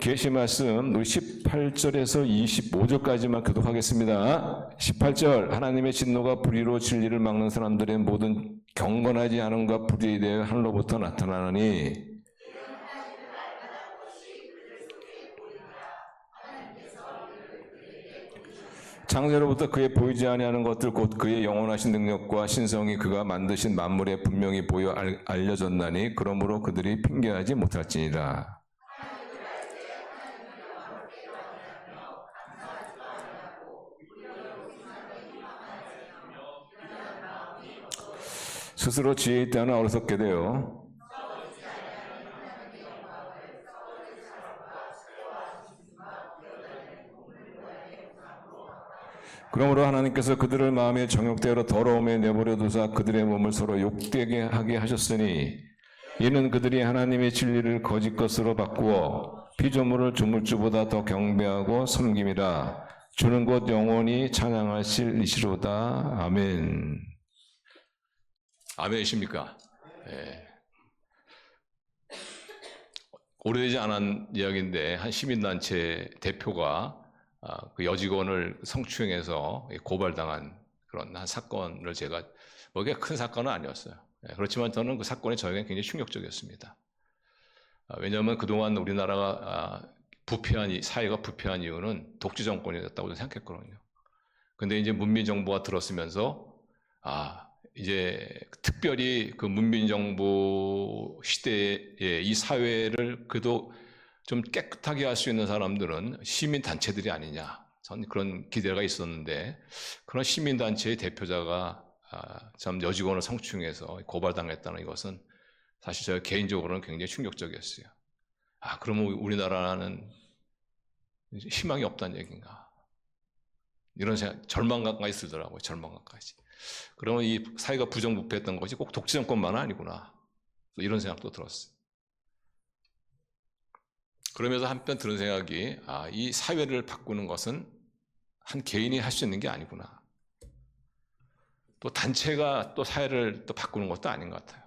계시 말씀 우리 18절에서 25절까지만 교독하겠습니다. 18절 하나님의 진노가 불의로 진리를 막는 사람들의 모든 경건하지 않음과 불의에 대해 하늘로부터 나타나니 창세로부터 그의 보이지 아니하는 것들 곧 그의 영원하신 능력과 신성이 그가 만드신 만물에 분명히 보여 알려졌나니 그러므로 그들이 핑계하지 못할지니라. 스스로 지혜 있다는 어리석게 되어 그러므로 하나님께서 그들을 마음의 정욕대로 더러움에 내버려 두사 그들의 몸을 서로 욕되게 하게 하셨으니 이는 그들이 하나님의 진리를 거짓 것으로 바꾸어 피조물을 조물주보다 더 경배하고 섬김이라. 주는 곧 영원히 찬양하실 이시로다. 아멘. 아멘이십니까? 네. 오래되지 않은 이야기인데 한 시민단체 대표가 그 여직원을 성추행해서 고발당한 그런 한 사건을 제가 뭐 그게 큰 사건은 아니었어요. 그렇지만 저는 그 사건이 저에게는 굉장히 충격적이었습니다. 왜냐하면 그동안 우리나라가 사회가 부패한 이유는 독재 정권이었다고 생각했거든요. 근데 이제 문민정부가 들었으면서 이제 특별히 그 문민정부 시대에 이 사회를 그래도 좀 깨끗하게 할 수 있는 사람들은 시민단체들이 아니냐. 전 그런 기대가 있었는데 그런 시민단체의 대표자가 참 여직원을 성추행해서 고발당했다는 이것은 사실 제가 개인적으로는 굉장히 충격적이었어요. 그러면 우리나라는 희망이 없다는 얘기인가. 이런 생각, 절망감까지 들더라고요. 절망감까지. 그러면 이 사회가 부정부패했던 것이 꼭 독재 정권만은 아니구나. 이런 생각도 들었어요. 그러면서 한편 드는 생각이 이 사회를 바꾸는 것은 한 개인이 할 수 있는 게 아니구나. 또 단체가 또 사회를 또 바꾸는 것도 아닌 것 같아요.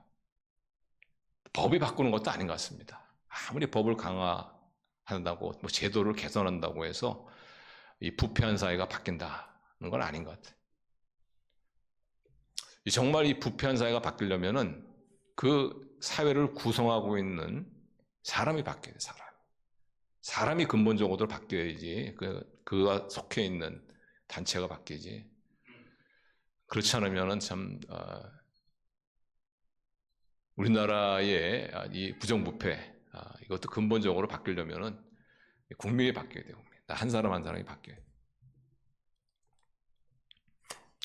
법이 바꾸는 것도 아닌 것 같습니다. 아무리 법을 강화한다고 뭐 제도를 개선한다고 해서 이 부패한 사회가 바뀐다는 건 아닌 것 같아요. 정말 이 부패한 사회가 바뀌려면은 그 사회를 구성하고 있는 사람이 바뀌어야 돼요. 사람이 근본적으로 바뀌어야지 그가 속해 있는 단체가 바뀌지. 그렇지 않으면은 참 우리나라의 이 부정부패 이것도 근본적으로 바뀌려면은 국민이 바뀌어야 돼요. 한 사람 한 사람이 바뀌어야 돼요.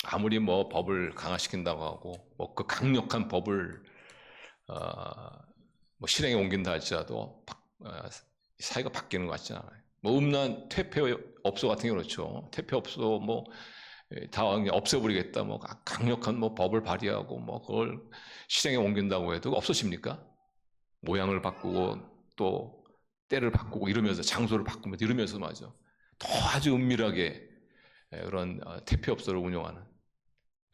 아무리 뭐 법을 강화시킨다고 하고 뭐 그 강력한 법을 뭐 실행에 옮긴다 할지라도 사회가 바뀌는 것 같지 않아요. 뭐 음란 퇴폐업소 같은 게 그렇죠. 퇴폐업소 뭐 다 없애버리겠다. 뭐 강력한 뭐 법을 발의하고 뭐 그걸 실행에 옮긴다고 해도 없어집니까? 모양을 바꾸고 또 때를 바꾸고 이러면서 장소를 바꾸면서 이러면서 말이죠. 더 아주 은밀하게 그런 퇴폐업소를 운영하는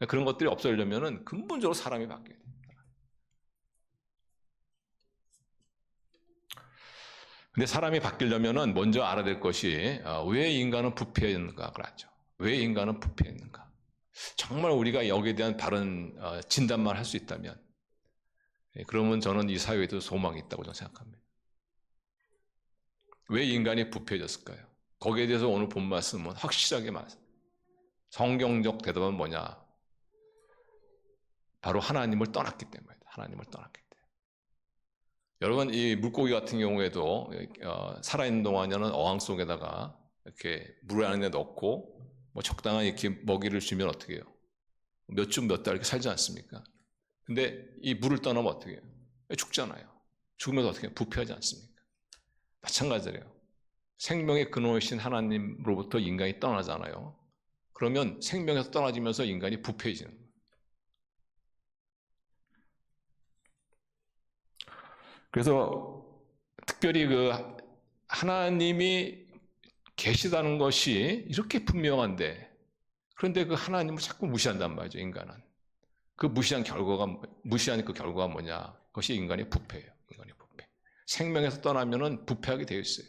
그런 것들이 없어지려면은 근본적으로 사람이 바뀌어야 돼요. 근데 사람이 바뀌려면은 먼저 알아야 될 것이 왜 인간은 부패했는가 그렇죠. 왜 인간은 부패했는가. 정말 우리가 여기에 대한 바른 진단만 할 수 있다면 그러면 저는 이 사회에도 소망이 있다고 저는 생각합니다. 왜 인간이 부패해졌을까요? 거기에 대해서 오늘 본 말씀은 확실하게 성경적 대답은 뭐냐? 바로 하나님을 떠났기 때문이다. 하나님을 떠났기 때문에. 여러분 이 물고기 같은 경우에도 살아있는 동안에는 어항 속에다가 이렇게 물 안에 넣고 뭐 적당한 이렇게 먹이를 주면 어떻게 해요? 몇 주 몇 달 이렇게 살지 않습니까? 근데 이 물을 떠나면 어떻게 해요? 죽잖아요. 죽으면서 어떻게 해요? 부패하지 않습니까? 마찬가지래요. 생명의 근원이신 하나님으로부터 인간이 떠나잖아요. 그러면 생명에서 떠나지면서 인간이 부패해지는 거예요. 그래서 특별히 그 하나님이 계시다는 것이 이렇게 분명한데 그런데 그 하나님을 자꾸 무시한단 말이죠. 인간은. 무시한 그 결과가 뭐냐? 그것이 인간의 부패예요. 인간의 부패. 생명에서 떠나면은 부패하게 되어 있어요.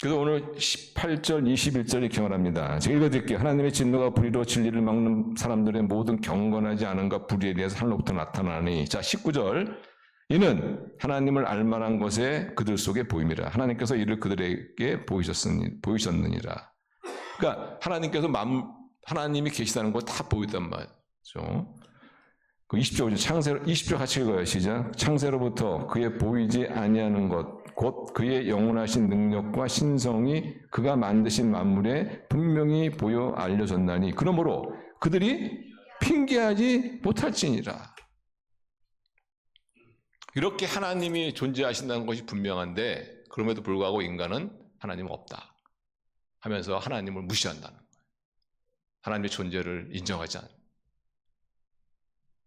그래서 오늘 18절, 21절 이렇게 말합니다. 제가 읽어드릴게요. 하나님의 진노가 불의로 진리를 막는 사람들의 모든 경건하지 않음과 불의에 대해서 하늘로부터 나타나니. 자, 19절. 이는 하나님을 알만한 것에 그들 속에 보임이라. 하나님께서 이를 그들에게 보이셨느니라. 그러니까 하나님이 계시다는 거 다 보였단 말이죠. 그 20절 같이 읽어요. 시작. 창세로부터 그의 보이지 아니하는 것, 곧 그의 영원하신 능력과 신성이 그가 만드신 만물에 분명히 보여 알려졌나니 그러므로 그들이 핑계하지 못할지니라. 이렇게 하나님이 존재하신다는 것이 분명한데 그럼에도 불구하고 인간은 하나님은 없다 하면서 하나님을 무시한다는 거예요. 하나님의 존재를 인정하지 않는.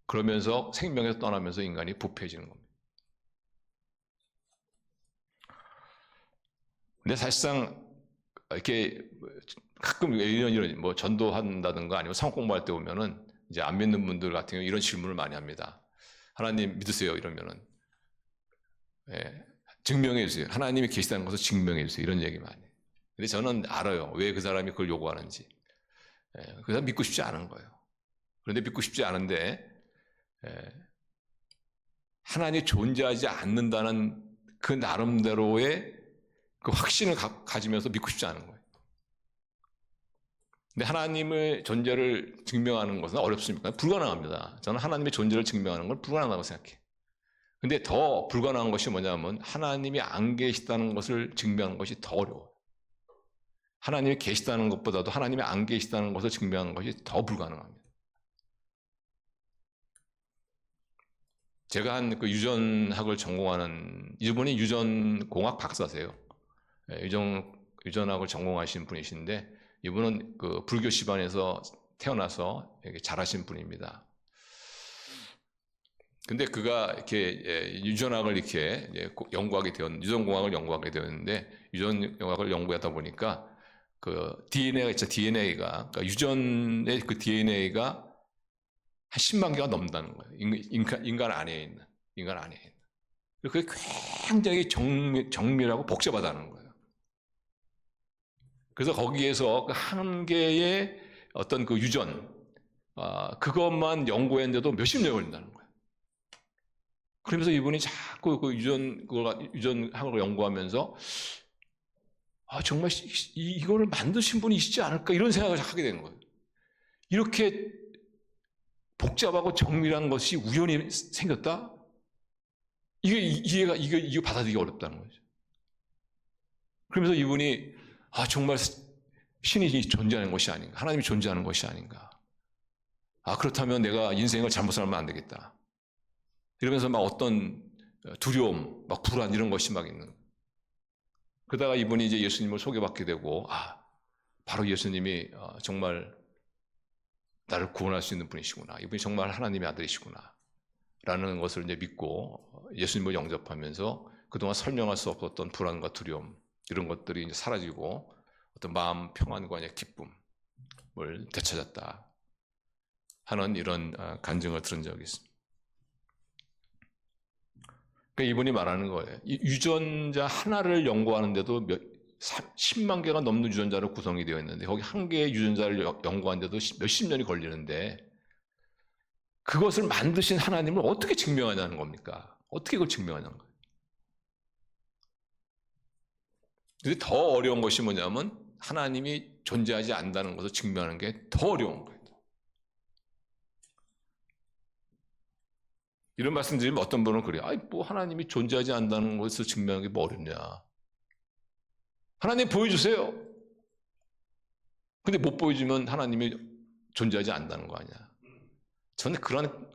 그러면서 생명에서 떠나면서 인간이 부패해지는 겁니다. 근데 사실상 이렇게 가끔 이런 뭐 전도한다든가 아니면 성경 공부할 때 보면은 이제 안 믿는 분들 같은 경우 이런 질문을 많이 합니다. 하나님 믿으세요? 이러면은 증명해 주세요. 하나님이 계시다는 것을 증명해 주세요. 이런 얘기 많이. 근데 저는 알아요. 왜 그 사람이 그걸 요구하는지. 그 사람 믿고 싶지 않은 거예요. 그런데 믿고 싶지 않은데 하나님이 존재하지 않는다는 그 나름대로의 그 확신을 가지면서 믿고 싶지 않은 거예요. 근데 하나님의 존재를 증명하는 것은 어렵습니까? 불가능합니다. 저는 하나님의 존재를 증명하는 걸 불가능하다고 생각해요. 근데 더 불가능한 것이 뭐냐면 하나님이 안 계시다는 것을 증명하는 것이 더 어려워요. 하나님이 계시다는 것보다도 하나님이 안 계시다는 것을 증명하는 것이 더 불가능합니다. 제가 한 그 유전학을 전공하는 이분이 유전공학 박사세요. 유전학을 전공하신 분이신데 이분은 그 불교 집안에서 태어나서 잘하신 분입니다. 근데 그가 이렇게 유전학을 이렇게 유전공학을 연구하게 되었는데 유전공학을 연구하다 보니까 그 DNA가 있죠. DNA가 그러니까 유전의 그 DNA가 한 10만 개가 넘는다는 거예요. 인간 안에 있는. 그게 굉장히 정밀하고 복잡하다는 거예요. 그래서 거기에서 그 한 개의 어떤 그 유전, 그것만 연구했는데도 몇십 년이 걸린다는 거예요. 그러면서 이분이 자꾸 그 유전학을 연구하면서 정말 이거를 만드신 분이 있지 않을까 이런 생각을 하게 된 거예요. 이렇게 복잡하고 정밀한 것이 우연히 생겼다? 이게 받아들이기 어렵다는 거죠. 그러면서 이분이 정말 신이 존재하는 것이 아닌가, 하나님이 존재하는 것이 아닌가. 그렇다면 내가 인생을 잘못 살면 안 되겠다. 이러면서 막 어떤 두려움, 막 불안 이런 것이 막 있는. 그러다가 이분이 이제 예수님을 소개받게 되고, 바로 예수님이 정말 나를 구원할 수 있는 분이시구나. 이분이 정말 하나님의 아들이시구나. 라는 것을 이제 믿고 예수님을 영접하면서 그동안 설명할 수 없었던 불안과 두려움, 이런 것들이 이제 사라지고 어떤 마음 평안과 기쁨을 되찾았다 하는 이런 간증을 들은 적이 있습니다. 그러니까 이분이 말하는 거예요. 이 유전자 하나를 연구하는데도 10만 개가 넘는 유전자로 구성이 되어 있는데 거기 한 개의 유전자를 연구하는데도 몇십 년이 걸리는데 그것을 만드신 하나님을 어떻게 증명하냐는 겁니까? 어떻게 그걸 증명하냐는 거예요. 근데 더 어려운 것이 뭐냐면 하나님이 존재하지 않는다는 것을 증명하는 게 더 어려운 거예요. 이런 말씀 드리면 어떤 분은 그래요. 뭐 하나님이 존재하지 않는다는 것을 증명하는 게 뭐 어렵냐. 하나님 보여주세요. 근데 못 보여주면 하나님이 존재하지 않는다는 거 아니야. 저는 그런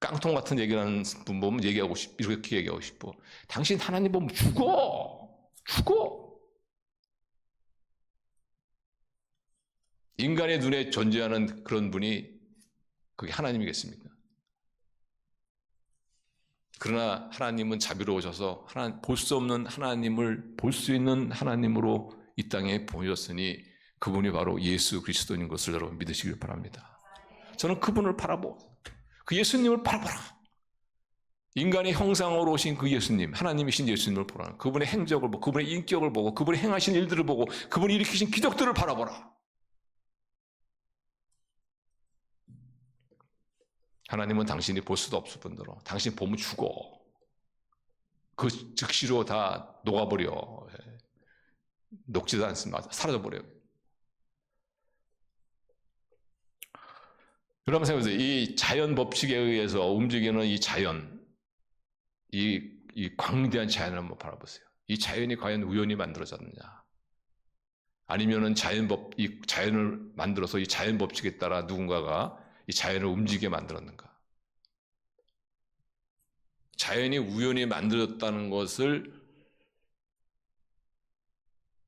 깡통 같은 얘기를 하는 분 보면 이렇게 얘기하고 싶어. 당신 하나님 보면 죽어. 인간의 눈에 존재하는 그런 분이 그게 하나님이겠습니까? 그러나 하나님은 자비로우셔서 볼 수 없는 하나님을 볼 수 있는 하나님으로 이 땅에 보여줬으니 그분이 바로 예수 그리스도인 것을 여러분 믿으시길 바랍니다. 저는 그분을 바라보고 그 예수님을 바라보라. 인간의 형상으로 오신 그 예수님, 하나님이신 예수님을 보라. 그분의 행적을 보고, 그분의 인격을 보고, 그분이 행하신 일들을 보고, 그분이 일으키신 기적들을 바라보라. 하나님은 당신이 볼 수도 없을 뿐더러 당신 보면 죽어. 그 즉시로 다 녹아버려. 녹지도 않습니다. 사라져버려요. 여러분 생각해보세요. 이 자연 법칙에 의해서 움직이는 이 자연, 이 광대한 자연을 한번 바라보세요. 이 자연이 과연 우연히 만들어졌느냐? 아니면은 이 자연을 만들어서 이 자연 법칙에 따라 누군가가 이 자연을 움직이게 만들었는가? 자연이 우연히 만들어졌다는 것을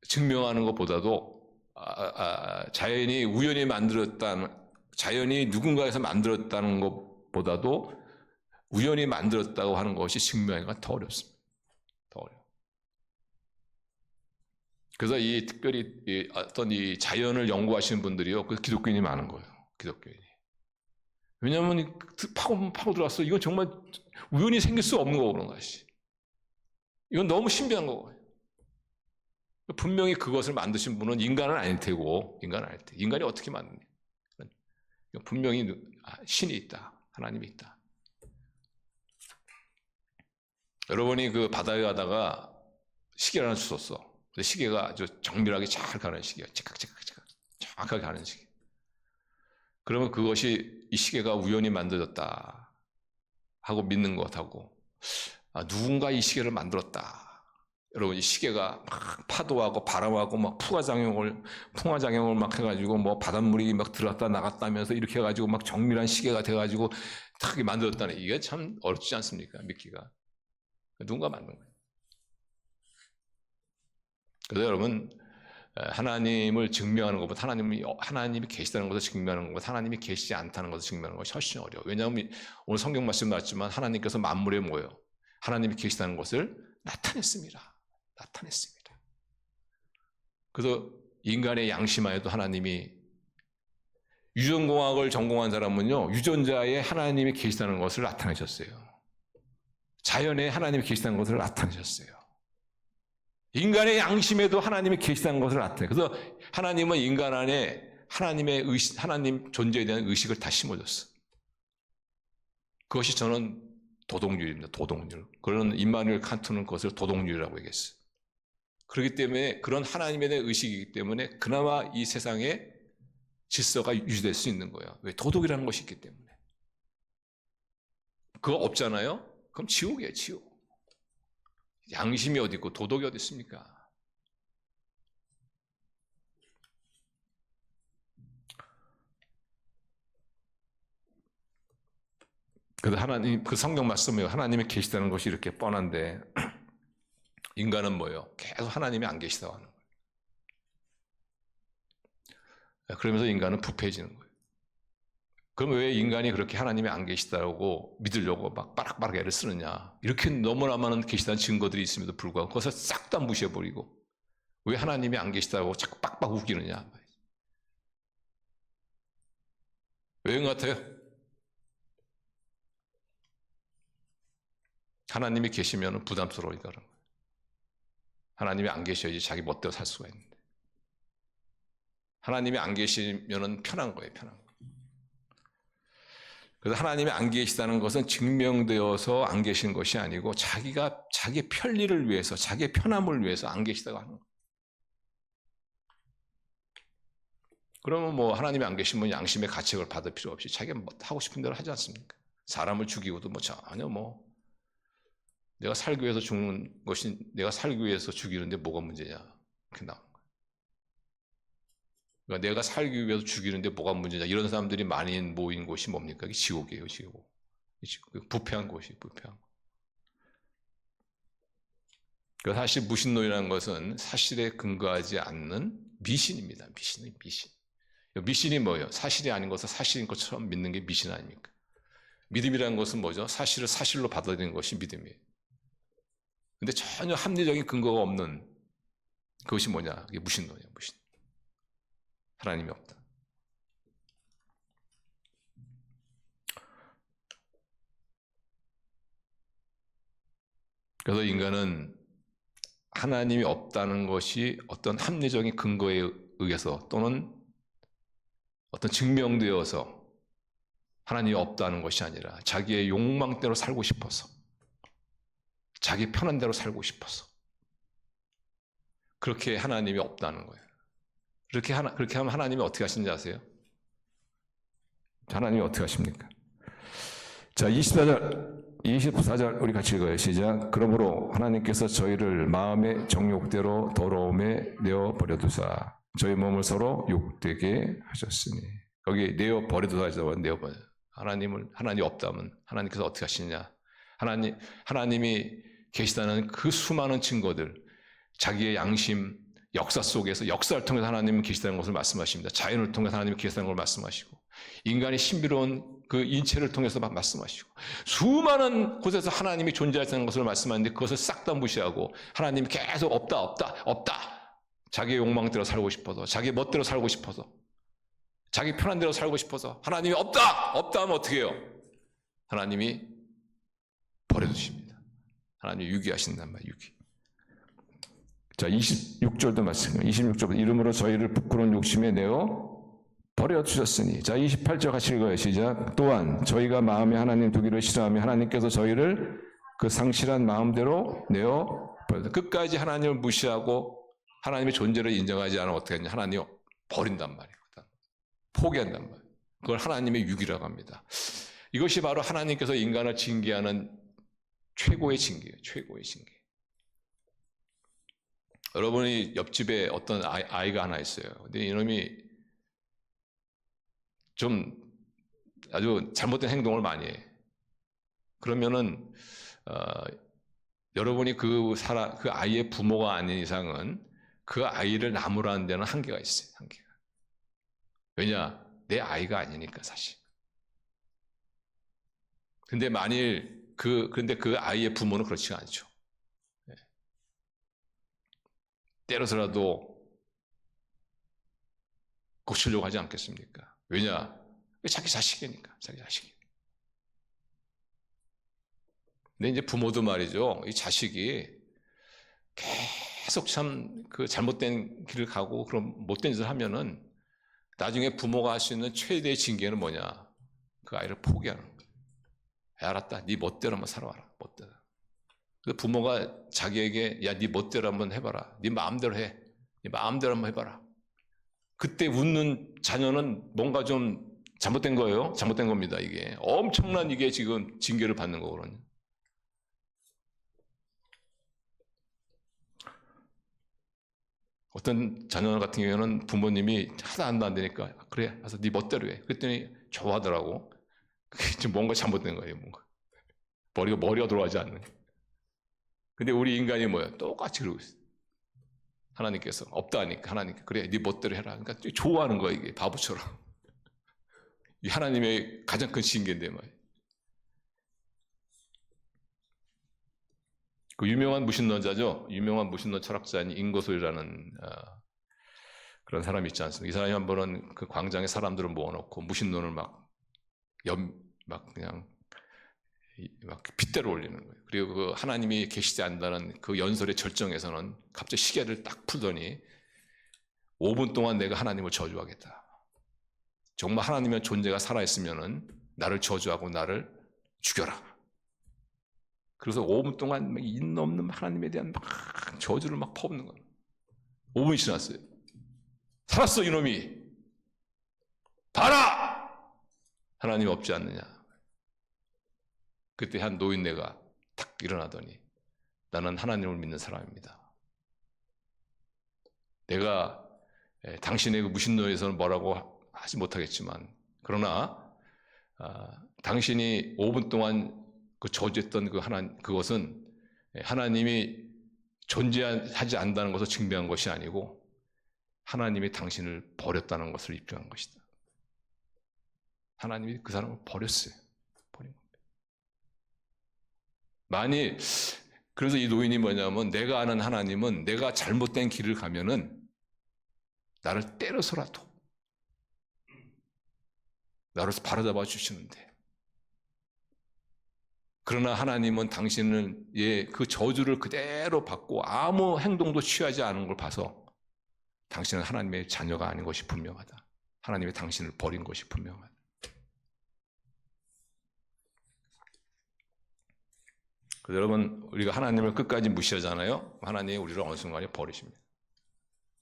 증명하는 것보다도 자연이 우연히 자연이 누군가에서 만들었다는 것보다도 우연히 만들었다고 하는 것이 증명하기가 더 어렵습니다. 더 어려워. 그래서 특별히 어떤 이 자연을 연구하시는 분들이요, 그 기독교인이 많은 거예요. 기독교인이. 왜냐하면 파고 들어왔어. 이건 정말 우연히 생길 수 없는 거고 그런 것이. 이건 너무 신비한 거고. 분명히 그것을 만드신 분은 인간은 아닐 테고, 인간이 어떻게 만드냐? 분명히 신이 있다, 하나님이 있다. 여러분이 그 바다에 가다가 시계를 하나 주웠어. 시계가 아주 정밀하게 잘 가는 시계야. 찌깍찌깍 정확하게 가는 시계. 그러면 그것이 이 시계가 우연히 만들어졌다 하고 믿는 것하고, 누군가 이 시계를 만들었다. 여러분, 이 시계가 막 파도하고 바람하고 막 풍화작용을 막 해가지고 뭐 바닷물이 막 들어갔다 나갔다 하면서 이렇게 해가지고 막 정밀한 시계가 돼가지고 딱 만들었다는, 이게 참 어렵지 않습니까? 믿기가. 누군가 만든 거예요. 그래서 여러분, 하나님을 증명하는 것보다 하나님이 계시다는 것을 증명하는 것보다 하나님이 계시지 않다는 것을 증명하는 것이 훨씬 어려워요. 왜냐하면 오늘 성경 말씀 나왔지만 하나님께서 만물에 모여 하나님이 계시다는 것을 나타냈습니다. 그래서 인간의 양심 안에도 하나님이, 유전공학을 전공한 사람은요, 유전자에 하나님이 계시다는 것을 나타내셨어요. 자연에 하나님이 계시다는 것을 나타내셨어요. 인간의 양심에도 하나님이 계시다는 것을 나타내요. 그래서 하나님은 인간 안에 하나님 존재에 대한 의식을 다 심어줬어. 그것이 저는 도덕률입니다. 도덕률. 그런 임마누엘 칸트는 그것을 도덕률이라고 얘기했어요. 그렇기 때문에 그런 하나님에 대한 의식이기 때문에 그나마 이 세상에 질서가 유지될 수 있는 거예요. 왜? 도덕이라는 것이 있기 때문에. 그거 없잖아요? 그럼 지옥이에요, 지옥. 양심이 어디 있고 도덕이 어디 있습니까? 그래서 그 성경 말씀에 하나님이 계시다는 것이 이렇게 뻔한데, 인간은 뭐예요? 계속 하나님이 안 계시다고 하는 거예요. 그러면서 인간은 부패해지는 거예요. 그럼 왜 인간이 그렇게 하나님이 안 계시다고 믿으려고 막 빠락빠락 애를 쓰느냐? 이렇게 너무나 많은 계시다는 증거들이 있음에도 불구하고 그것을 싹 다 무시해버리고 왜 하나님이 안 계시다고 자꾸 빡빡 우기느냐? 왜 그런 것 같아요? 하나님이 계시면 부담스러우니까 그런 거예요. 하나님이 안 계셔야지 자기 멋대로 살 수가 있는데. 하나님이 안 계시면 편한 거예요, 편한 거. 그래서 하나님이 안 계시다는 것은 증명되어서 안 계신 것이 아니고 자기가 자기 편리를 위해서, 자기의 편함을 위해서 안 계시다고 하는 거예요. 그러면 뭐 하나님이 안 계시면 양심의 가책을 받을 필요 없이 자기가 뭐 하고 싶은 대로 하지 않습니까? 사람을 죽이고도 뭐 전혀 뭐 내가 살기 위해서 죽는 것이, 내가 살기 위해서 죽이는데 뭐가 문제냐, 그렇게 나오는 거예요. 그러니까 내가 살기 위해서 죽이는데 뭐가 문제냐, 이런 사람들이 많이 모인 곳이 뭡니까? 이게 지옥이에요, 지옥. 부패한 곳이 부패한 곳. 그러니까 사실 무신론이라는 것은 사실에 근거하지 않는 미신입니다. 미신. 미신이 뭐예요? 사실이 아닌 것을 사실인 것처럼 믿는 게 미신 아닙니까? 믿음이라는 것은 뭐죠? 사실을 사실로 받아들이는 것이 믿음이에요. 근데 전혀 합리적인 근거가 없는 그것이 뭐냐? 이게 무신론이에요, 무신. 하나님이 없다. 그래서 인간은 하나님이 없다는 것이 어떤 합리적인 근거에 의해서 또는 어떤 증명되어서 하나님이 없다는 것이 아니라 자기의 욕망대로 살고 싶어서, 자기 편한 대로 살고 싶어서 그렇게 하나님이 없다는 거예요. 그렇게 하면 하나님이 어떻게 하시는지 아세요? 하나님이 어떻게 하십니까? 자, 24절 우리 같이 읽어요. 시작. 그러므로 하나님께서 저희를 마음의 정욕대로 더러움에 내어버려두사 저희 몸을 서로 욕되게 하셨으니. 여기 내어버려두사죠. 내어버려. 하나님이 없다면 하나님께서 어떻게 하시느냐? 하나님이 계시다는 그 수많은 증거들, 자기의 양심, 역사 속에서, 역사를 통해서 하나님은 계시다는 것을 말씀하십니다. 자연을 통해서 하나님이 계시다는 걸 말씀하시고, 인간의 신비로운 그 인체를 통해서 말씀하시고, 수많은 곳에서 하나님이 존재하시는 것을 말씀하는데 그것을 싹 다 무시하고 하나님이 계속 없다. 자기의 욕망대로 살고 싶어서, 자기 멋대로 살고 싶어서, 자기 편한 대로 살고 싶어서 하나님이 없다 하면 어떻게 해요? 하나님이 버려두십니다. 하나님이 유기하신단 말이에요. 유기. 자, 26절도 마찬가지입니다. 26절부터 이름으로 저희를 부끄러운 욕심에 내어 버려두셨으니. 자, 28절 같이 읽어요. 시작. 또한 저희가 마음에 하나님 두기를 싫어하며 하나님께서 저희를 그 상실한 마음대로 내어 버려두셨다. 끝까지 하나님을 무시하고 하나님의 존재를 인정하지 않으면 어떻게 하냐? 하나님을 버린단 말이에요. 포기한단 말이에요. 그걸 하나님의 유기라고 합니다. 이것이 바로 하나님께서 인간을 징계하는 최고의 징계예요. 최고의 징계. 여러분이 옆집에 어떤 아이가 하나 있어요. 근데 이놈이 좀 아주 잘못된 행동을 많이 해. 그러면은 여러분이 그 아이의 부모가 아닌 이상은 그 아이를 나무라는 데는 한계가 있어요. 한계가. 왜냐? 내 아이가 아니니까 사실. 근데 그런데 그 아이의 부모는 그렇지가 않죠. 때려서라도 고치려고 하지 않겠습니까? 왜냐? 자기 자식이니까, 자기 자식이. 근데 이제 부모도 말이죠. 이 자식이 계속 참 그 잘못된 길을 가고 그런 못된 짓을 하면은 나중에 부모가 할 수 있는 최대의 징계는 뭐냐? 그 아이를 포기하는 거예요. 알았다. 네 멋대로 한번 살아와라. 멋대로. 그래서 부모가 자기에게 야, 네 멋대로 한번 해봐라. 네 마음대로 해. 네 마음대로 한번 해봐라. 그때 웃는 자녀는 뭔가 좀 잘못된 거예요. 잘못된 겁니다. 이게 엄청난 이게 지금 징계를 받는 거거든요. 어떤 자녀 같은 경우에는 부모님이 하나도 안 되니까 그래, 가서 네 멋대로 해. 그랬더니 좋아하더라고. 그게 지금 뭔가 잘못된 거예요. 뭔가 머리가 돌아가지 않는. 근데 우리 인간이 뭐야? 똑같이 그러고 있어. 하나님께서 없다니까 하나님께 그래, 네 멋대로 해라. 그러니까 좋아하는 거야 이게 바보처럼. 이 하나님의 가장 큰 징계인데 말이야. 그 유명한 무신론자죠. 유명한 무신론 철학자인 인거솔이라는 그런 사람이 있지 않습니까? 이 사람이 한 번은 그 광장에 사람들을 모아놓고 무신론을 막 그냥 막 핏대로 올리는 거예요. 그리고 그 하나님이 계시지 않는다는 그 연설의 절정에서는 갑자기 시계를 딱 풀더니 5분 동안 내가 하나님을 저주하겠다. 정말 하나님의 존재가 살아있으면은 나를 저주하고 나를 죽여라. 그래서 5분 동안 인 없는 하나님에 대한 막 저주를 막 퍼붓는 거예요. 5분이 지났어요. 살았어 이놈이. 봐라! 하나님 없지 않느냐. 그때 한 노인네가 탁 일어나더니 나는 하나님을 믿는 사람입니다. 내가 당신의 그 무신론에서는 뭐라고 하지 못하겠지만 그러나 당신이 5분 동안 그 저주했던 그것은 하나님이 존재하지 않는다는 것을 증명한 것이 아니고 하나님이 당신을 버렸다는 것을 입증한 것이다. 하나님이 그 사람을 버렸어요. 버린 겁니다. 그래서 이 노인이 뭐냐면 내가 아는 하나님은 내가 잘못된 길을 가면은 나를 때려서라도 나를 바로잡아 주시는데 그러나 하나님은 당신은 그 저주를 그대로 받고 아무 행동도 취하지 않은 걸 봐서 당신은 하나님의 자녀가 아닌 것이 분명하다. 하나님이 당신을 버린 것이 분명하다. 그래서 여러분, 우리가 하나님을 끝까지 무시하잖아요. 하나님이 우리를 어느 순간에 버리십니다.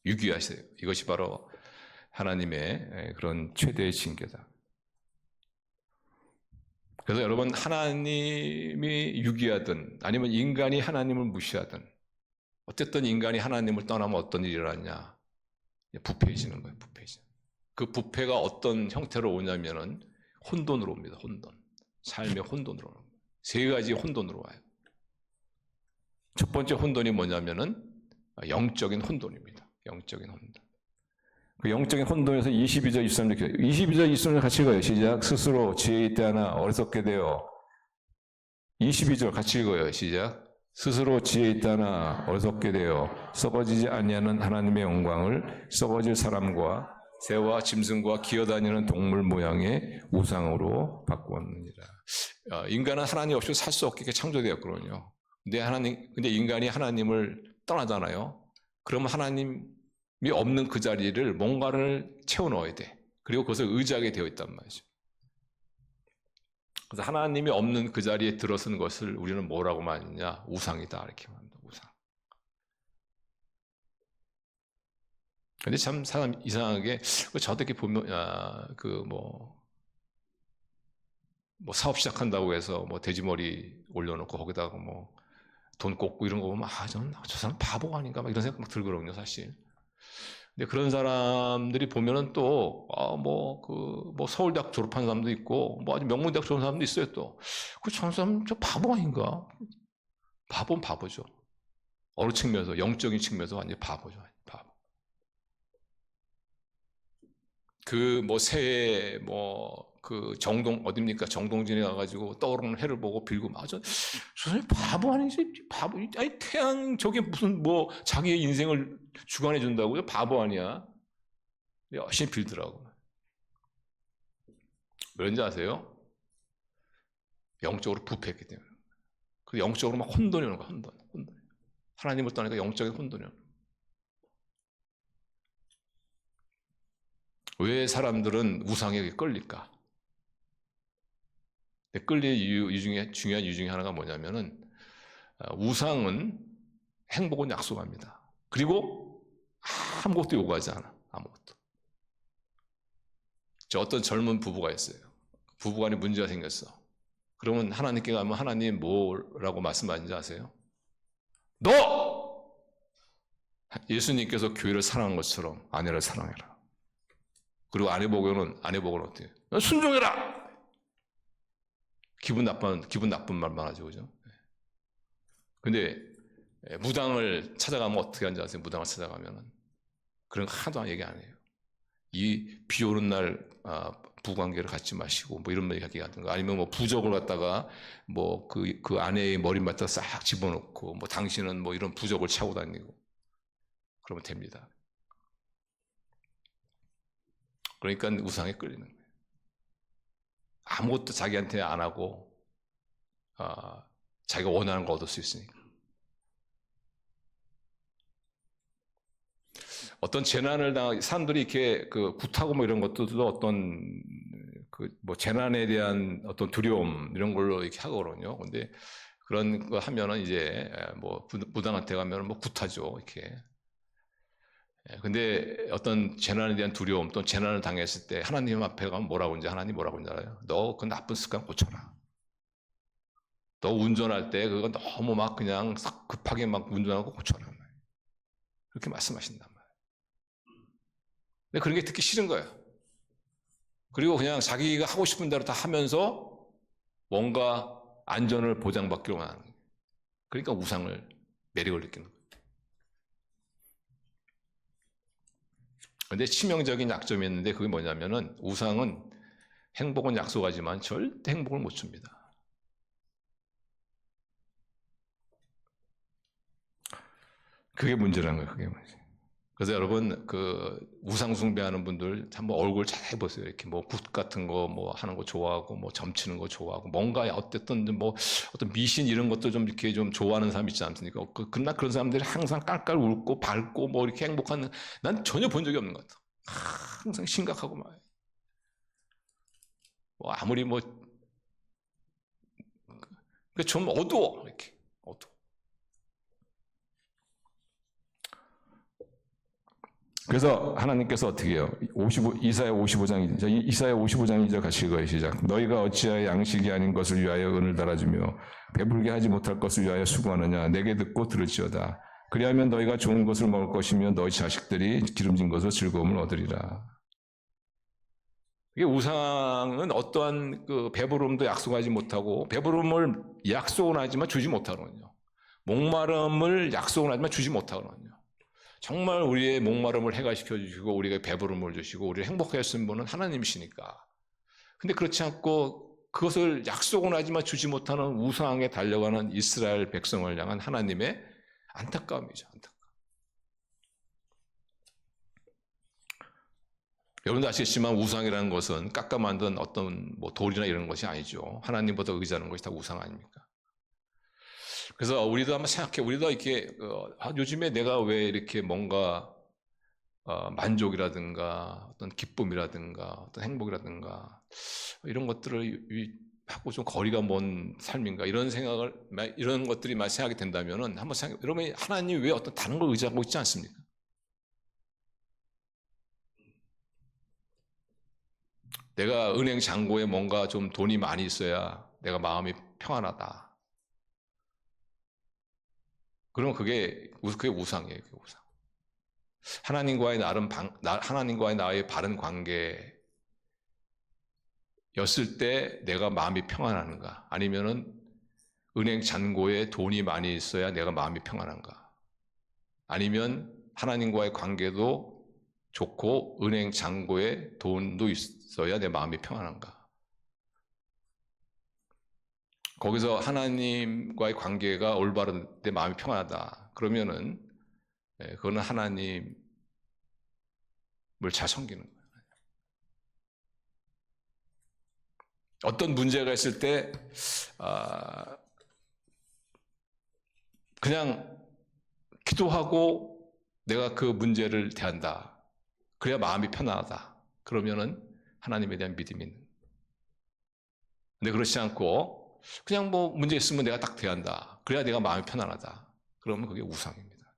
유기하세요. 이것이 바로 하나님의 그런 최대의 징계다. 그래서 여러분, 하나님이 유기하든 아니면 인간이 하나님을 무시하든 어쨌든 인간이 하나님을 떠나면 어떤 일이 일어나냐? 부패해지는 거예요. 부패해지는. 그 부패가 어떤 형태로 오냐면은 혼돈으로 옵니다. 혼돈. 삶의 혼돈으로 옵니다. 세 가지 혼돈으로 와요. 첫 번째 혼돈이 뭐냐면은 영적인 혼돈입니다. 영적인 혼돈. 그 영적인 혼돈에서 22절 23절 22절 23절 같이 읽어요. 시작. 스스로 지혜 있다 하나 어리석게 되어 22절 같이 읽어요. 시작. 스스로 지혜 있다 하나 어리석게 되어 썩어지지 아니하는 하나님의 영광을 썩어질 사람과 새와 짐승과 기어다니는 동물 모양의 우상으로 바꾸었느니라. 인간은 하나님 없이 살 수 없게 창조되었거든요. 근데 인간이 하나님을 떠나잖아요. 그러면 하나님이 없는 그 자리를 뭔가를 채워 넣어야 돼. 그리고 그것을 의지하게 되어 있단 말이죠. 그래서 하나님이 없는 그 자리에 들어선 것을 우리는 뭐라고 말하느냐? 우상이다. 이렇게 말합니다. 우상. 근데 참 사람 이상하게 저도 이렇게 보면 뭐 사업 시작한다고 해서 뭐 돼지머리 올려놓고 거기다가 뭐 돈 꽂고 이런 거 보면 저 사람 바보 아닌가 막 이런 생각 막 들거든요, 사실. 근데 그런 사람들이 보면은 또 서울대학 졸업한 사람도 있고 뭐 아주 명문대학 졸업한 사람도 있어요. 또 저 사람 저 바보 아닌가? 바보는 바보죠. 어느 측면에서 영적인 측면에서 완전히 바보죠. 바보. 새해 정동 어딥니까? 정동진에 가가지고 떠오르는 해를 보고 빌고 저 사람이 바보 아니지? 바보 아니 태양 저게 무슨 자기의 인생을 주관해 준다고요? 바보 아니야? 열심히 빌더라고. 왠지 아세요? 영적으로 부패했기 때문에. 그 영적으로 막 혼돈이 오는 거야. 혼돈. 하나님을 떠나니까 영적인 혼돈이 오는 거야. 왜 사람들은 우상에게 끌릴까? 끌릴 이유 중에 중요한 이유 중에 하나가 뭐냐면은 우상은 행복은 약속합니다. 그리고 아무것도 요구하지 않아. 아무것도. 어떤 젊은 부부가 있어요. 부부간에 문제가 생겼어. 그러면 하나님께 가면 하나님 뭐라고 말씀하는지 아세요? 너! 예수님께서 교회를 사랑한 것처럼 아내를 사랑해라. 그리고 아내 보고는 어때요? 순종해라! 기분 나쁜 말만 하죠, 그죠? 근데 무당을 찾아가면 어떻게 하는지 아세요? 무당을 찾아가면은 그런 거 하나도 얘기 안 해요. 이 비 오는 날 부관계를 갖지 마시고 뭐 이런 얘기 같은 거, 아니면 부적을 갖다가 그 아내의 머리맡에 싹 집어넣고 당신은 이런 부적을 차고 다니고 그러면 됩니다. 그러니까 우상에 끌리는 거예요. 아무것도 자기한테 안 하고 자기가 원하는 걸 얻을 수 있으니까. 어떤 재난을 사람들이 이렇게 굿하고 이런 것들도 어떤 재난에 대한 어떤 두려움 이런 걸로 이렇게 하거든요. 근데 그런 거 하면은 이제 무당한테 가면은 굿하죠, 이렇게. 근데 어떤 재난에 대한 두려움 또는 재난을 당했을 때 하나님 앞에 가면 하나님 뭐라고 하는지 알아요? 너 그 나쁜 습관 고쳐라. 너 운전할 때 그거 너무 그냥 급하게 운전하고 고쳐라. 그렇게 말씀하신단 말이에요. 근데 그런 게 듣기 싫은 거예요. 그리고 그냥 자기가 하고 싶은 대로 다 하면서 뭔가 안전을 보장받기로 하는 거예요. 그러니까 우상을 매력을 느끼는 거예요. 근데 치명적인 약점이 있는데 그게 뭐냐면은 우상은 행복은 약속하지만 절대 행복을 못 줍니다. 그게 문제라는 거예요. 그게 문제. 그래서 여러분 그 우상 숭배하는 분들 한번 얼굴 잘 해보세요. 이렇게 뭐 굿 같은 거 뭐 하는 거 좋아하고 뭐 점치는 거 좋아하고 뭔가 어쨌든 뭐 어떤 미신 이런 것도 좀 이렇게 좀 좋아하는 사람 있지 않습니까? 그러나 그런 사람들이 항상 깔깔 웃고 밝고 뭐 이렇게 행복한 난 전혀 본 적이 없는 것 같아. 항상 심각하고 막 뭐 아무리 뭐 좀 어두워 이렇게 어두워. 그래서 하나님께서 어떻게 해요? 이사야 55장 2절 같이 읽어요. 시작. 너희가 어찌하여 양식이 아닌 것을 위하여 은을 달아주며 배불게 하지 못할 것을 위하여 수고하느냐. 내게 듣고 들을지어다. 그리하면 너희가 좋은 것을 먹을 것이며 너희 자식들이 기름진 것으로 즐거움을 얻으리라. 이게 우상은 어떠한 그 배부름도 약속하지 못하고 배부름을 약속은 하지만 주지 못하거든요. 목마름을 약속은 하지만 주지 못하거든요. 정말 우리의 목마름을 해가시켜 주시고 우리가 배부름을 주시고 우리를 행복하게 하시는 분은 하나님이시니까. 근데 그렇지 않고 그것을 약속은 하지만 주지 못하는 우상에 달려가는 이스라엘 백성을 향한 하나님의 안타까움이죠. 안타까움. 여러분도 아시겠지만 우상이라는 것은 깎아 만든 어떤 뭐 돌이나 이런 것이 아니죠. 하나님보다 의지하는 것이 다 우상 아닙니까? 그래서 우리도 한번 생각해. 우리도 이렇게 요즘에 내가 왜 이렇게 뭔가 만족이라든가 어떤 기쁨이라든가 어떤 행복이라든가 이런 것들을 하고 좀 거리가 먼 삶인가 이런 생각을 이런 것들이 막 생각이 된다면은 한번 생각. 여러분 하나님이 왜 어떤 다른 걸 의지하고 있지 않습니까? 내가 은행 잔고에 뭔가 좀 돈이 많이 있어야 내가 마음이 평안하다. 그러면 그게 우상이에요. 그게 우상. 하나님과의 하나님과의 나의 바른 관계였을 때 내가 마음이 평안한가? 아니면은 은행 잔고에 돈이 많이 있어야 내가 마음이 평안한가? 아니면 하나님과의 관계도 좋고 은행 잔고에 돈도 있어야 내 마음이 평안한가? 거기서 하나님과의 관계가 올바른 내 마음이 평안하다. 그러면은 그거는 하나님을 잘 섬기는 거예요. 어떤 문제가 있을 때 그냥 기도하고 내가 그 문제를 대한다. 그래야 마음이 편안하다. 그러면은 하나님에 대한 믿음이 있는. 근데 그렇지 않고 그냥 뭐 문제 있으면 내가 딱 대한다. 그래야 내가 마음이 편안하다. 그러면 그게 우상입니다.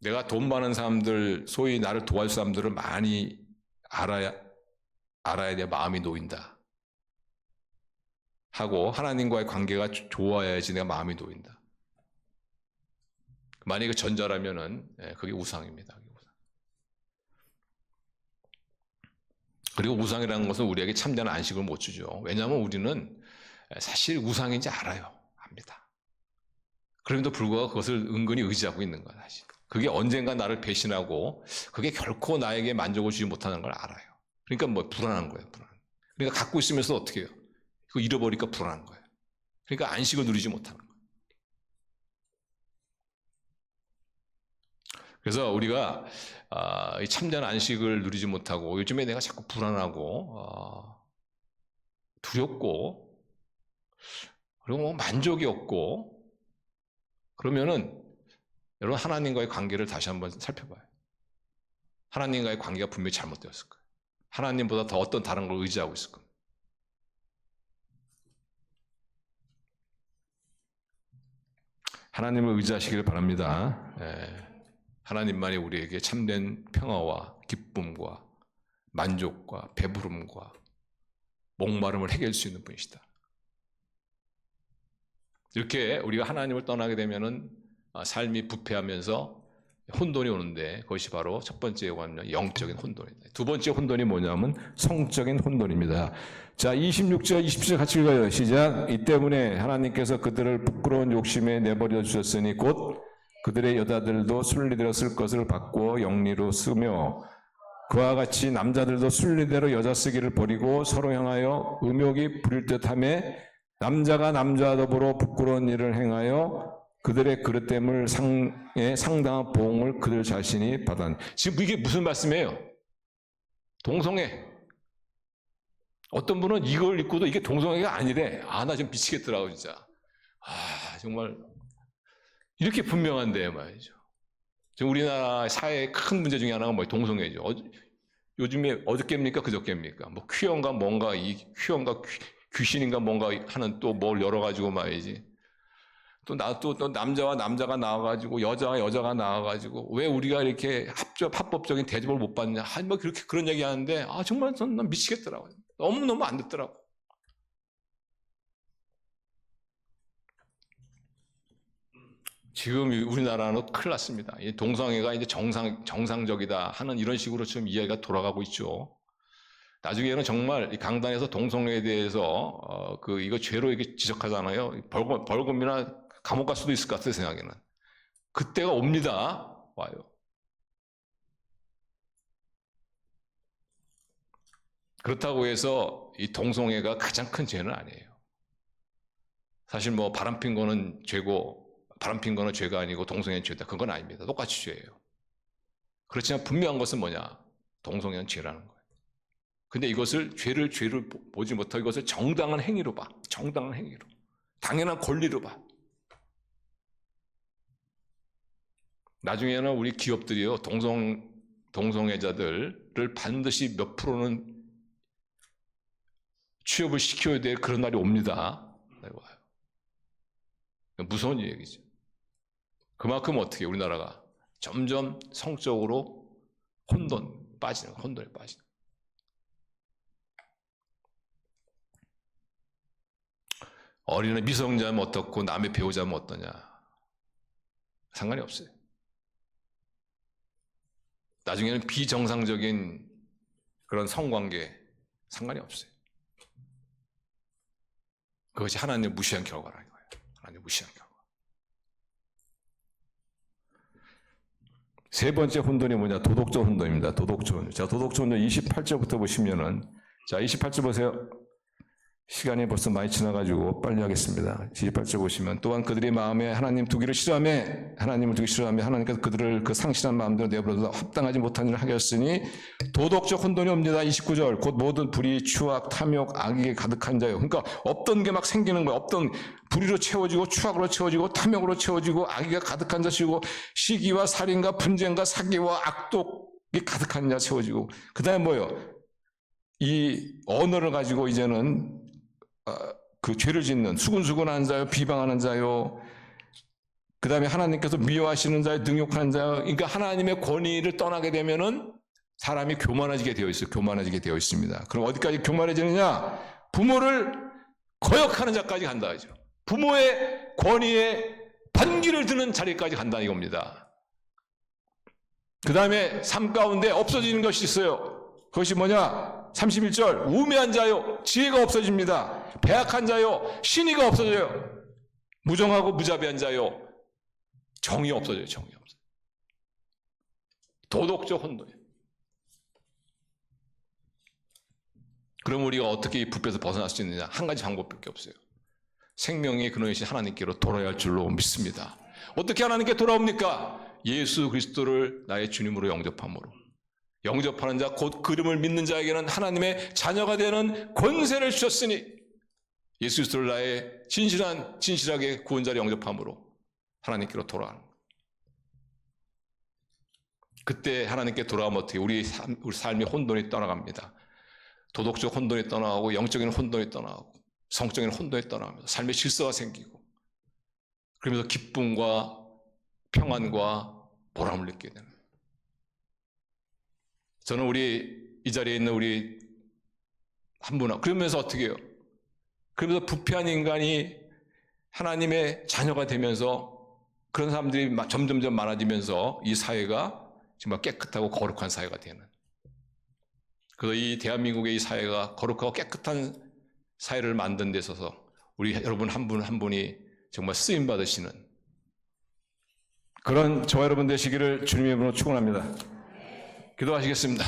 내가 돈 많은 사람들, 소위 나를 도와줄 사람들을 많이 알아야 내 마음이 놓인다. 하고 하나님과의 관계가 좋아야지 내가 마음이 놓인다. 만약에 전자라면은 그게 우상입니다. 그리고 우상이라는 것은 우리에게 참된 안식을 못 주죠. 왜냐하면 우리는 사실 우상인지 알아요. 압니다. 그럼에도 불구하고 그것을 은근히 의지하고 있는 거야. 사실. 그게 언젠가 나를 배신하고 그게 결코 나에게 만족을 주지 못하는 걸 알아요. 그러니까 뭐 불안한 거예요. 그러니까 갖고 있으면서 어떻게 해요? 그거 잃어버리니까 불안한 거예요. 그러니까 안식을 누리지 못하는 거예요. 그래서 우리가 참된 안식을 누리지 못하고 요즘에 내가 자꾸 불안하고 두렵고 그리고 뭐 만족이 없고 그러면은 여러분 하나님과의 관계를 다시 한번 살펴봐요. 하나님과의 관계가 분명히 잘못되었을 거예요. 하나님보다 더 어떤 다른 걸 의지하고 있을 겁니다. 하나님을 의지하시기를 바랍니다. 하나님만이 우리에게 참된 평화와 기쁨과 만족과 배부름과 목마름을 해결할 수 있는 분이시다. 이렇게 우리가 하나님을 떠나게 되면은 삶이 부패하면서 혼돈이 오는데 그것이 바로 첫 번째 영적인 혼돈입니다. 두 번째 혼돈이 뭐냐면 성적인 혼돈입니다. 자, 26절, 27절 같이 읽어요. 시작. 이 때문에 하나님께서 그들을 부끄러운 욕심에 내버려 주셨으니 곧 그들의 여자들도 순리대로 쓸 것을 바꾸어 영리로 쓰며 그와 같이 남자들도 순리대로 여자 쓰기를 버리고 서로 향하여 음욕이 부릴 듯하며 남자가 남자와 더불어 부끄러운 일을 행하여 그들의 그릇됨을 상에 상당한 보응을 그들 자신이 받았니. 지금 이게 무슨 말씀이에요? 동성애. 어떤 분은 이걸 읽고도 이게 동성애가 아니래. 아, 나 좀 미치겠더라고, 진짜. 아, 정말. 이렇게 분명한데 말이죠. 지금 우리나라 사회의 큰 문제 중에 하나가 뭐예요? 동성애죠. 요즘에 어저께입니까? 그저께입니까? 뭐 퀴어인가 뭔가, 이 퀴어인가 귀신인가 뭔가 하는 또 뭘 열어가지고 말이지. 또 남자와 남자가 나와가지고 여자가 나와가지고 왜 우리가 이렇게 합법적인 대접을 못 받냐. 뭐 그렇게 그런 얘기 하는데 아, 정말 난 미치겠더라고요. 너무너무 안 듣더라고. 지금 우리나라는 큰일 났습니다. 이 동성애가 이제 정상적이다 하는 이런 식으로 지금 이야기가 돌아가고 있죠. 나중에는 정말 이 강단에서 동성애에 대해서 이거 죄로 이렇게 지적하잖아요. 벌금이나 감옥 갈 수도 있을 것 같아요, 생각에는. 그때가 옵니다. 와요. 그렇다고 해서 이 동성애가 가장 큰 죄는 아니에요. 사실 뭐 바람핀 거는 죄고 바람핀 거는 죄가 아니고 동성애는 죄다. 그건 아닙니다. 똑같이 죄예요. 그렇지만 분명한 것은 뭐냐? 동성애는 죄라는 거예요. 근데 이것을 죄를 보지 못하고 이것을 정당한 행위로 봐. 정당한 행위로. 당연한 권리로 봐. 나중에는 우리 기업들이요. 동성애자들을 반드시 몇 프로는 취업을 시켜야 될 그런 날이 옵니다. 와요. 무서운 얘기죠. 그만큼 어떻게 우리나라가 점점 성적으로 혼돈에 빠지는. 어린애 미성자면 어떻고 남의 배우자면 어떠냐. 상관이 없어요. 나중에는 비정상적인 그런 성관계 상관이 없어요. 그것이 하나님을 무시한 결과라는 거예요. 하나님을 무시한 결과. 세 번째 혼돈이 뭐냐? 도덕적 혼돈입니다. 도덕적 혼돈. 자, 도덕적 혼돈 28절부터 보시면은, 자, 28절 보세요. 시간이 벌써 많이 지나가지고 빨리 하겠습니다. 28절 보시면 또한 그들이 마음에 하나님을 두기 싫어하며 하나님께서 그들을 그 상실한 마음대로 내버려둬 합당하지 못한 일을 하게 했으니 도덕적 혼돈이 옵니다. 29절 곧 모든 불의, 추악, 탐욕, 악에 가득한 자요. 그러니까 없던 게 막 생기는 거예요. 없던 불의로 채워지고 추악으로 채워지고 탐욕으로 채워지고 악의가 가득한 자시고 시기와 살인과 분쟁과 사기와 악독이 가득한 자 채워지고 그 다음에 뭐예요? 이 언어를 가지고 이제는 그 죄를 짓는 수근수근한 자요, 비방하는 자요, 그 다음에 하나님께서 미워하시는 자요, 능욕하는 자요. 그러니까 하나님의 권위를 떠나게 되면은 사람이 교만해지게 되어 있어요. 교만해지게 되어 있습니다. 그럼 어디까지 교만해지느냐? 부모를 거역하는 자까지 간다 하죠. 부모의 권위에 반기를 드는 자리까지 간다 이겁니다. 그 다음에 삶 가운데 없어지는 것이 있어요. 그것이 뭐냐? 31절 우매한 자요 지혜가 없어집니다. 배악한 자요 신의가 없어져요. 무정하고 무자비한 자요 정이 없어져요. 정이 없어요. 도덕적 혼돈이에요. 그럼 우리가 어떻게 이 부패에서 벗어날 수 있느냐? 한 가지 방법밖에 없어요. 생명의 근원이신 하나님께로 돌아야 할 줄로 믿습니다. 어떻게 하나님께 돌아옵니까? 예수 그리스도를 나의 주님으로 영접함으로. 영접하는 자, 곧 그름을 믿는 자에게는 하나님의 자녀가 되는 권세를 주셨으니 예수 그리스도를 나의 진실하게 구원자를 영접함으로 하나님께로 돌아가는 거예요. 그때 하나님께 돌아가면 어떻게 우리 삶의 혼돈이 떠나갑니다. 도덕적 혼돈이 떠나가고 영적인 혼돈이 떠나가고 성적인 혼돈이 떠나가면서 삶의 질서가 생기고 그러면서 기쁨과 평안과 보람을 느끼게 되는 거예요. 저는 이 자리에 있는 우리 한 분하고 그러면서 어떻게 해요? 그러면서 부패한 인간이 하나님의 자녀가 되면서 그런 사람들이 점점점 많아지면서 이 사회가 정말 깨끗하고 거룩한 사회가 되는. 그래서 이 대한민국의 이 사회가 거룩하고 깨끗한 사회를 만든 데 있어서 우리 여러분 한 분 한 분이 정말 쓰임 받으시는 그런 저와 여러분 되시기를 주님의 이름으로 축원합니다. 기도하시겠습니다.